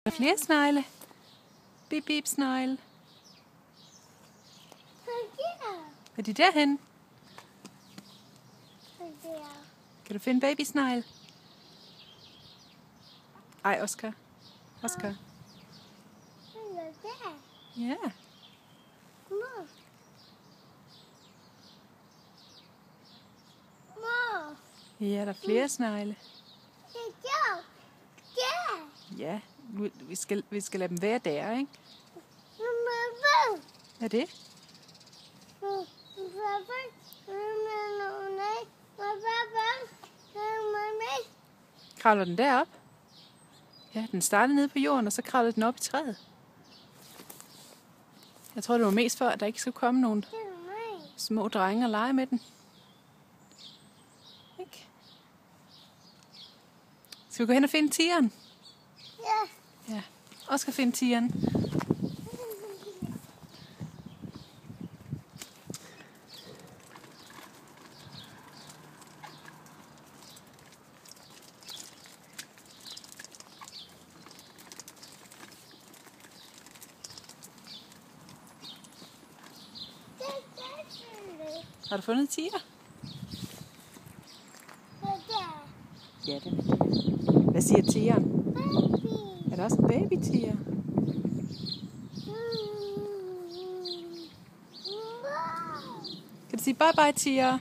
Der er flere snegle. Bip, bip, snegle. Er de derhen? Kan du finde babysnegle? Ej, Oscar. Oscar. Ja. Ja, der er flere snegle. Ja, vi skal lade dem være der, ikke? Hvad er det? Kravler den derop? Ja, den startede nede på jorden, og så kravlede den op i træet. Jeg tror, det var mest for, at der ikke skulle komme nogen små drenge og lege med den. Ikke? Skal vi gå hen og finde tigeren? Ja. Og skal finde tigeren. Har du fundet tiger? Ja, det er det. Hvad siger tigeren? Er der også en baby-tiger? Kan du sige bye bye, tiger?